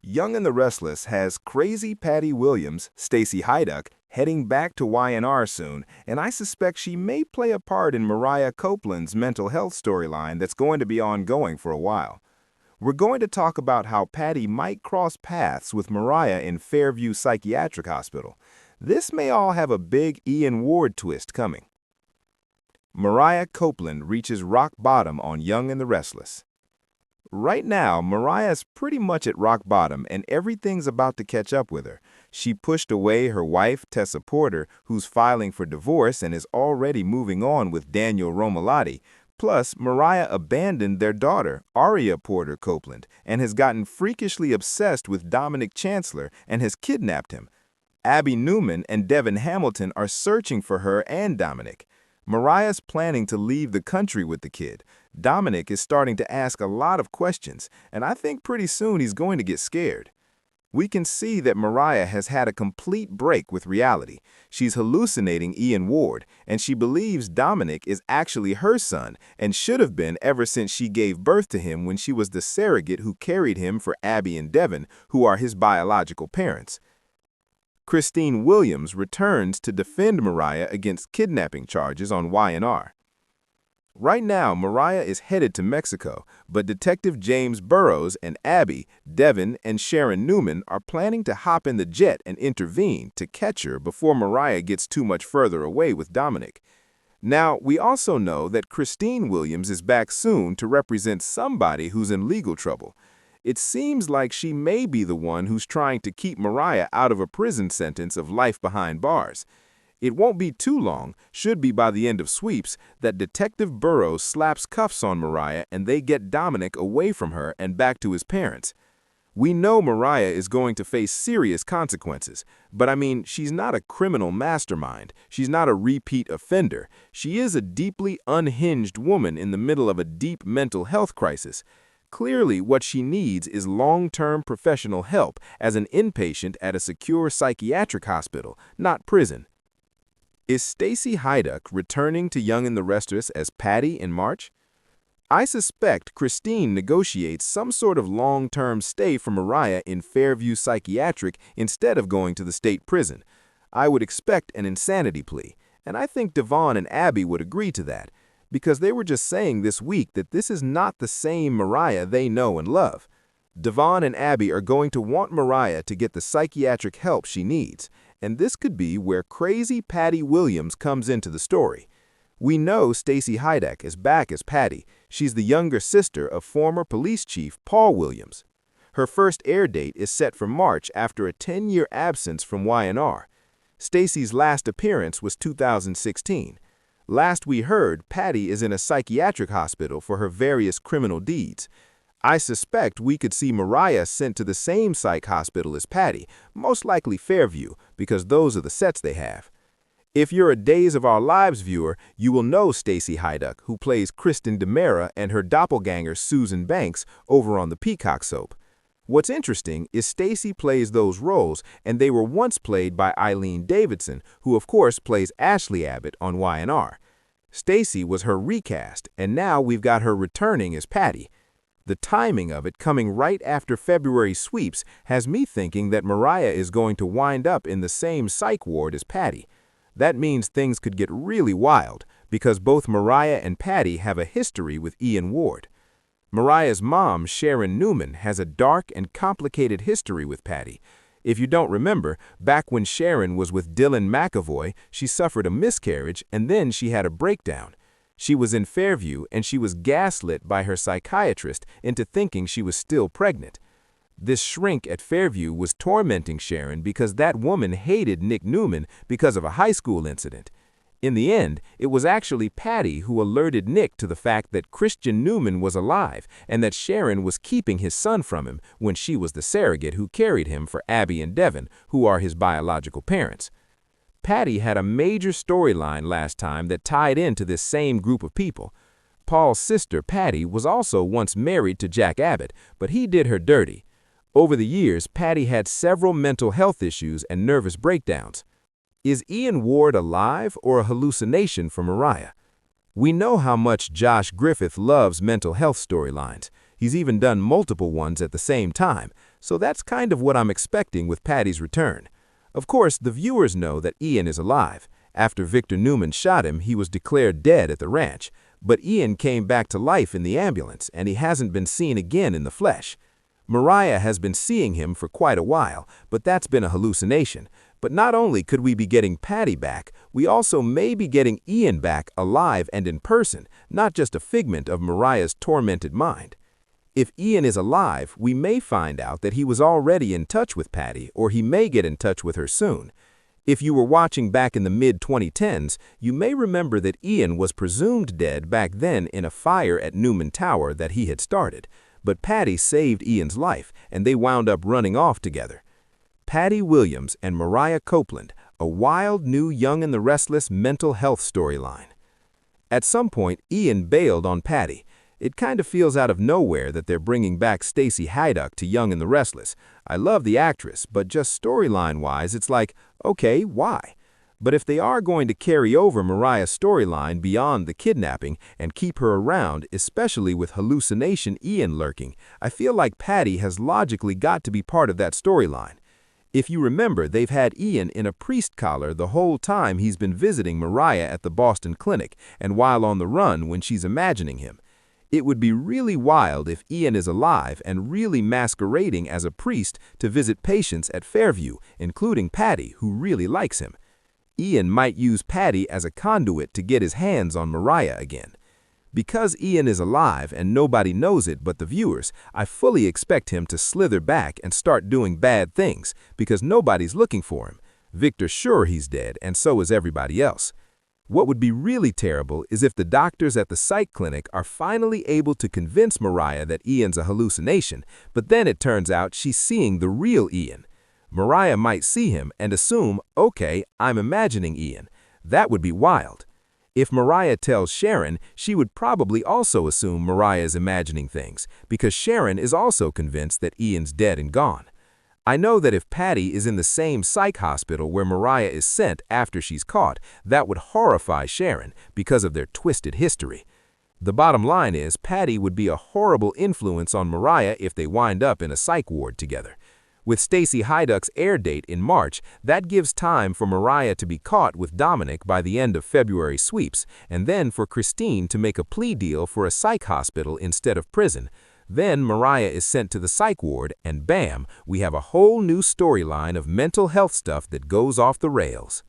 Young and the Restless has crazy Patty Williams, Stacey Hyduck, heading back to Y&R soon, and I suspect she may play a part in Mariah Copeland's mental health storyline that's going to be ongoing for a while. We're going to talk about how Patty might cross paths with Mariah in Fairview Psychiatric Hospital. This may all have a big Ian Ward twist coming. Mariah Copeland reaches rock bottom on Young and the Restless. Right now, Mariah's pretty much at rock bottom and everything's about to catch up with her. She pushed away her wife, Tessa Porter, who's filing for divorce and is already moving on with Daniel Romalotti. Plus, Mariah abandoned their daughter, Aria Porter Copeland, and has gotten freakishly obsessed with Dominic Chancellor and has kidnapped him. Abby Newman and Devin Hamilton are searching for her and Dominic. Mariah's planning to leave the country with the kid. Dominic is starting to ask a lot of questions, and I think pretty soon he's going to get scared. We can see that Mariah has had a complete break with reality. She's hallucinating Ian Ward, and she believes Dominic is actually her son and should have been ever since she gave birth to him when she was the surrogate who carried him for Abby and Devin, who are his biological parents. Christine Williams returns to defend Mariah against kidnapping charges on Y&R. Right now, Mariah is headed to Mexico, but Detective James Burrows and Abby, Devin, and Sharon Newman are planning to hop in the jet and intervene to catch her before Mariah gets too much further away with Dominic. Now, we also know that Christine Williams is back soon to represent somebody who's in legal trouble. It seems like she may be the one who's trying to keep Mariah out of a prison sentence of life behind bars. It won't be too long, should be by the end of sweeps, that Detective Burrows slaps cuffs on Mariah and they get Dominic away from her and back to his parents. We know Mariah is going to face serious consequences, but I mean, she's not a criminal mastermind. She's not a repeat offender. She is a deeply unhinged woman in the middle of a deep mental health crisis. Clearly, what she needs is long-term professional help as an inpatient at a secure psychiatric hospital, not prison. Is Stacey Hyduck returning to Young and the Restless as Patty in March? I suspect Christine negotiates some sort of long-term stay for Mariah in Fairview Psychiatric instead of going to the state prison. I would expect an insanity plea, and I think Devon and Abby would agree to that, because they were just saying this week that this is not the same Mariah they know and love. Devon and Abby are going to want Mariah to get the psychiatric help she needs, and this could be where crazy Patty Williams comes into the story. We know Stacey Hyduck is back as Patty. She's the younger sister of former police chief Paul Williams. Her first air date is set for March after a 10-year absence from Y&R. Stacey's last appearance was 2016. Last we heard, Patty is in a psychiatric hospital for her various criminal deeds. I suspect we could see Mariah sent to the same psych hospital as Patty, most likely Fairview, because those are the sets they have. If you're a Days of Our Lives viewer, you will know Stacey Hyduck, who plays Kristen DeMera and her doppelganger Susan Banks over on the Peacock soap. What's interesting is Stacey plays those roles, and they were once played by Eileen Davidson, who of course plays Ashley Abbott on Y&R. Stacey was her recast, and now we've got her returning as Patty. The timing of it coming right after February sweeps has me thinking that Mariah is going to wind up in the same psych ward as Patty. That means things could get really wild, because both Mariah and Patty have a history with Ian Ward. Mariah's mom, Sharon Newman, has a dark and complicated history with Patty. If you don't remember, back when Sharon was with Dylan McAvoy, she suffered a miscarriage and then she had a breakdown. She was in Fairview and she was gaslit by her psychiatrist into thinking she was still pregnant. This shrink at Fairview was tormenting Sharon because that woman hated Nick Newman because of a high school incident. In the end, it was actually Patty who alerted Nick to the fact that Christian Newman was alive and that Sharon was keeping his son from him when she was the surrogate who carried him for Abby and Devin, who are his biological parents. Patty had a major storyline last time that tied into this same group of people. Paul's sister, Patty, was also once married to Jack Abbott, but he did her dirty. Over the years, Patty had several mental health issues and nervous breakdowns. Is Ian Ward alive or a hallucination for Mariah? We know how much Josh Griffith loves mental health storylines. He's even done multiple ones at the same time, So that's kind of what I'm expecting with Patty's return. Of course, the viewers know that Ian is alive. After Victor Newman shot him, he was declared dead at the ranch. But Ian came back to life in the ambulance, and he hasn't been seen again in the flesh. Mariah has been seeing him for quite a while, but that's been a hallucination. But not only could we be getting Patty back, we also may be getting Ian back alive and in person, not just a figment of Mariah's tormented mind. If Ian is alive, we may find out that he was already in touch with Patty, or he may get in touch with her soon. If you were watching back in the mid-2010s, you may remember that Ian was presumed dead back then in a fire at Newman Tower that he had started. But Patty saved Ian's life, and they wound up running off together. Patty Williams and Mariah Copeland, a wild new Young and the Restless mental health storyline. At some point, Ian bailed on Patty. It kind of feels out of nowhere that they're bringing back Stacy Haiduk to Young and the Restless. I love the actress, but just storyline-wise, it's like, okay, why? But if they are going to carry over Mariah's storyline beyond the kidnapping and keep her around, especially with hallucination Ian lurking, I feel like Patty has logically got to be part of that storyline. If you remember, they've had Ian in a priest collar the whole time he's been visiting Mariah at the Boston clinic and while on the run when she's imagining him. It would be really wild if Ian is alive and really masquerading as a priest to visit patients at Fairview, including Patty, who really likes him. Ian might use Patty as a conduit to get his hands on Mariah again. Because Ian is alive and nobody knows it but the viewers, I fully expect him to slither back and start doing bad things because nobody's looking for him. Victor's sure he's dead, and so is everybody else. What would be really terrible is if the doctors at the psych clinic are finally able to convince Mariah that Ian's a hallucination, but then it turns out she's seeing the real Ian. Mariah might see him and assume, okay, I'm imagining Ian. That would be wild. If Mariah tells Sharon, she would probably also assume Mariah is imagining things, because Sharon is also convinced that Ian's dead and gone. I know that if Patty is in the same psych hospital where Mariah is sent after she's caught, that would horrify Sharon because of their twisted history. The bottom line is Patty would be a horrible influence on Mariah if they wind up in a psych ward together. With Stacy Haiduk's air date in March, that gives time for Mariah to be caught with Dominic by the end of February sweeps, and then for Christine to make a plea deal for a psych hospital instead of prison. Then Mariah is sent to the psych ward, and bam, we have a whole new storyline of mental health stuff that goes off the rails.